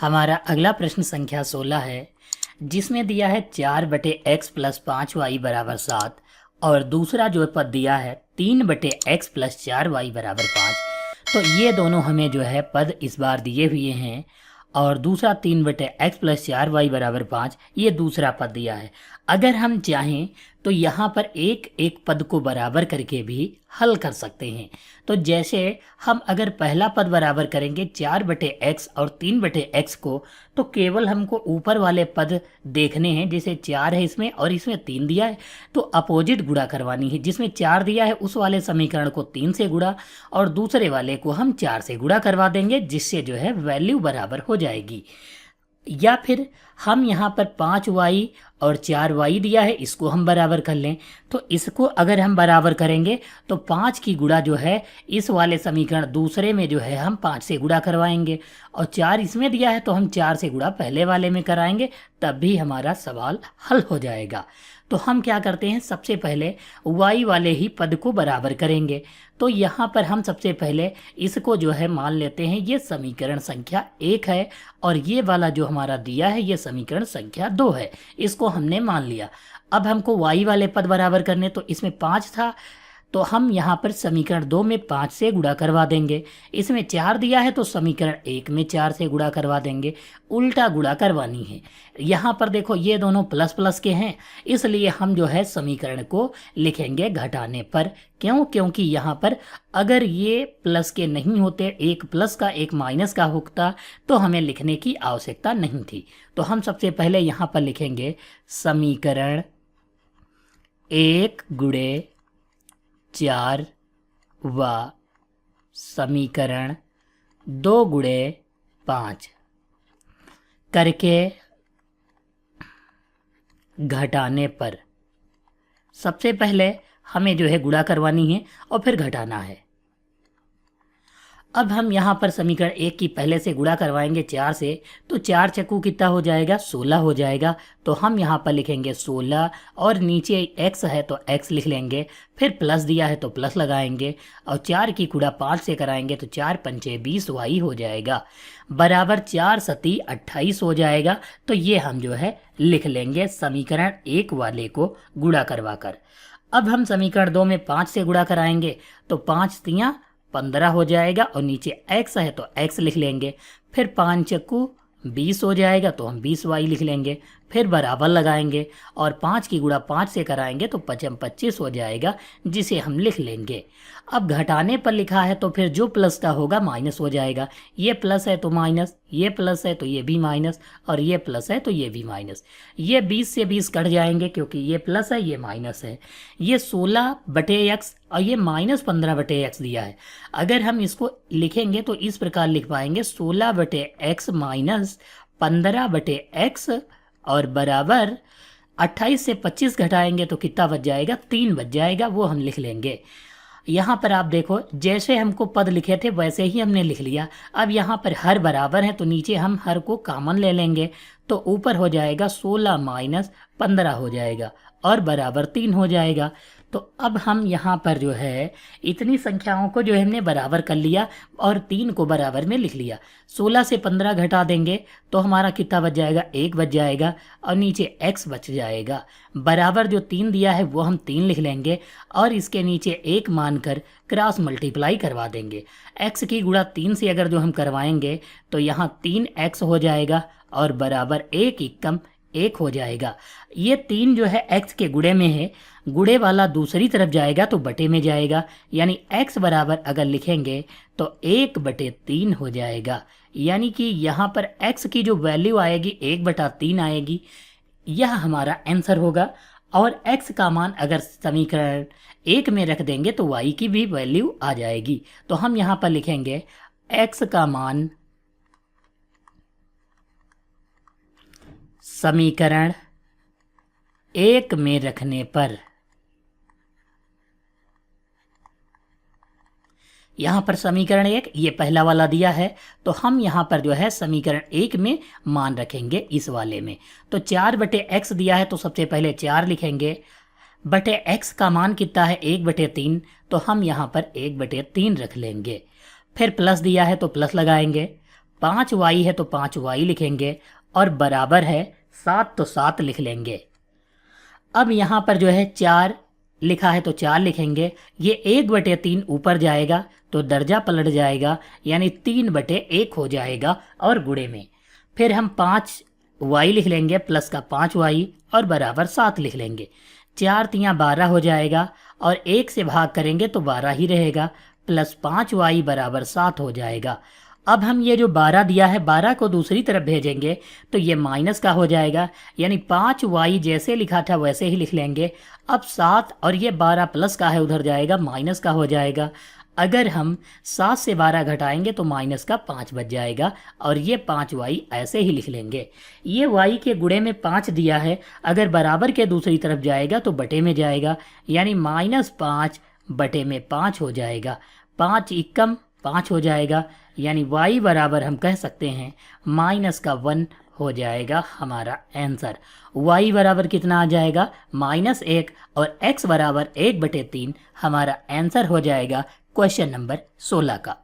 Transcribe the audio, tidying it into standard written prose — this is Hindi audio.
हमारा अगला प्रश्न संख्या 16 है, जिसमें दिया है 4/x + 5y = 7 और दूसरा जो पद दिया है 3/x + 4y = 5। तो ये दोनों हमें जो है पद इस बार दिए हुए हैं और दूसरा 3/x + 4y = 5 ये दूसरा पद दिया है। अगर हम चाहें तो यहाँ पर एक एक पद को बराबर करके भी हल कर सकते हैं। तो जैसे हम अगर पहला पद बराबर करेंगे 4/x और 3/x को, तो केवल हमको ऊपर वाले पद देखने हैं। जैसे 4 है इसमें और इसमें 3 दिया है, तो अपोजिट गुणा करवानी है। जिसमें 4 दिया है उस वाले समीकरण को 3 से गुणा और दूसरे वाले को हम 4 से गुणा करवा देंगे, जिससे जो है वैल्यू बराबर हो जाएगी। या फिर हम यहाँ पर 5y और 4y दिया है, इसको हम बराबर कर लें। तो इसको अगर हम बराबर करेंगे तो 5 की गुणा जो है इस वाले समीकरण दूसरे में जो है हम 5 से गुणा करवाएंगे और 4 इसमें दिया है तो हम 4 से गुणा पहले वाले में कराएंगे, तब भी हमारा सवाल हल हो जाएगा। तो हम क्या करते हैं, सबसे पहले y वाले ही पद को बराबर करेंगे। तो यहाँ पर हम सबसे पहले इसको जो है मान लेते हैं ये समीकरण संख्या 1 है और ये वाला जो हमारा दिया है ये समीकरण संख्या 2 है, इसको हमने मान लिया। अब हमको y वाले पद बराबर करने, तो इसमें 5 था तो हम यहाँ पर समीकरण 2 में 5 से गुणा करवा देंगे। इसमें 4 दिया है तो समीकरण 1 में 4 से गुणा करवा देंगे। उल्टा गुणा करवानी है। यहाँ पर देखो ये दोनों प्लस प्लस के हैं, इसलिए हम जो है समीकरण को लिखेंगे घटाने पर। क्यों? क्योंकि यहाँ पर अगर ये प्लस के नहीं होते, एक प्लस का एक माइनस का होता, तो हमें लिखने की आवश्यकता नहीं थी। तो हम सबसे पहले यहाँ पर लिखेंगे समीकरण 1 × 4 व समीकरण 2 × 5 करके घटाने पर सबसे पहले हमें जो है गुणा करवानी है और फिर घटाना है। अब हम यहाँ पर समीकरण 1 की पहले से गुणा करवाएंगे 4 से, तो 4 चक्कू कितना हो जाएगा, 16 हो जाएगा। तो हम यहाँ पर लिखेंगे 16 और नीचे x है तो x लिख लेंगे, फिर प्लस दिया है तो प्लस लगाएंगे और 4 की गुणा 5 से कराएंगे तो 4 × 5 = 20y हो जाएगा, बराबर 4 × 7 = 28 हो जाएगा। तो ये हम जो है लिख लेंगे समीकरण 1 वाले को गुणा करवा कर। अब हम समीकरण 2 में 5 से गुणा कराएंगे तो 5 × 3 = 15 हो जाएगा और नीचे x है तो x लिख लेंगे, फिर 5 चक्कू 20 हो जाएगा तो हम 20y लिख लेंगे, फिर बराबर लगाएंगे और 5 की गुणा 5 से कराएंगे तो 5 × 25 हो जाएगा, जिसे हम लिख लेंगे। अब घटाने पर लिखा है तो फिर जो प्लस का होगा माइनस हो जाएगा। ये प्लस है तो माइनस, ये प्लस है तो ये भी माइनस और ये प्लस है तो ये भी माइनस। ये 20 से 20 कट जाएंगे क्योंकि ये प्लस है ये माइनस है। ये 16/x और ये -15/x दिया है। अगर हम इसको लिखेंगे तो इस प्रकार लिख पाएंगे 16/x - 15/x और बराबर 28 से 25 घटाएंगे तो कितना बच जाएगा, 3 बच जाएगा, वो हम लिख लेंगे। यहाँ पर आप देखो जैसे हमको पद लिखे थे वैसे ही हमने लिख लिया। अब यहाँ पर हर बराबर है तो नीचे हम हर को कॉमन ले लेंगे, तो ऊपर हो जाएगा 16 - 15 हो जाएगा और बराबर 3 हो जाएगा। तो अब हम यहाँ पर जो है इतनी संख्याओं को जो हमने बराबर कर लिया और 3 को बराबर में लिख लिया। 16 से 15 घटा देंगे तो हमारा कितना बच जाएगा, 1 बच जाएगा और नीचे x बच जाएगा, बराबर जो 3 दिया है वो हम 3 लिख लेंगे और इसके नीचे 1 मानकर क्रॉस मल्टीप्लाई करवा देंगे। x की गुणा 3 से अगर जो हम करवाएंगे तो यहाँ 3x हो जाएगा और बराबर 1 × 1 हो जाएगा। ये 3 जो है x के गुणे में है, गुणे वाला दूसरी तरफ जाएगा तो बटे में जाएगा, यानी x बराबर अगर लिखेंगे तो 1/3 हो जाएगा। यानी कि यहाँ पर x की जो वैल्यू आएगी 1/3 आएगी, यह हमारा आंसर होगा। और x का मान अगर समीकरण 1 में रख देंगे तो y की भी वैल्यू आ जाएगी। तो हम यहाँ पर लिखेंगे x का मान समीकरण 1 में रखने पर, यहाँ पर समीकरण 1 ये पहला वाला दिया है तो हम यहाँ पर जो है समीकरण 1 में मान रखेंगे इस वाले में। तो 4/x दिया है तो सबसे पहले 4 लिखेंगे, बटे x का मान कितना है 1/3, तो हम यहाँ पर 1/3 रख लेंगे। फिर प्लस दिया है तो प्लस लगाएंगे, 5y है तो 5y लिखेंगे और बराबर है 7 तो 7 लिख लेंगे। अब यहाँ पर जो है 4 लिखा है तो 4 लिखेंगे। ये 1/3 ऊपर जाएगा तो दर्जा पलट जाएगा, यानी 3/1 हो जाएगा और गुणे में। फिर हम 5y लिख लेंगे प्लस का 5y और बराबर 7 लिख लेंगे। 4 तियाँ 12 हो जाएगा और 1 से भाग करेंगे तो 12 ही रहेगा, प्लस 5y बराबर 7 हो जाएगा। अब हम ये जो 12 दिया है 12 को दूसरी तरफ भेजेंगे तो ये माइनस का हो जाएगा, यानी 5y जैसे लिखा था वैसे ही लिख लेंगे। अब 7 और ये 12 प्लस का है उधर जाएगा, माइनस का हो जाएगा। अगर हम 7 से 12 घटाएंगे तो माइनस का 5 बच जाएगा और ये 5y ऐसे ही लिख लेंगे। ये y के गुणे में 5 दिया है, अगर बराबर के दूसरी तरफ जाएगा तो बटे में जाएगा, यानी -5 बटे में 5 हो जाएगा। 5 एकम 5 हो जाएगा, यानी y बराबर हम कह सकते हैं -1 हो जाएगा हमारा आंसर। y बराबर कितना आ जाएगा -1 और x बराबर 1/3 हमारा आंसर हो जाएगा क्वेश्चन नंबर 16 का।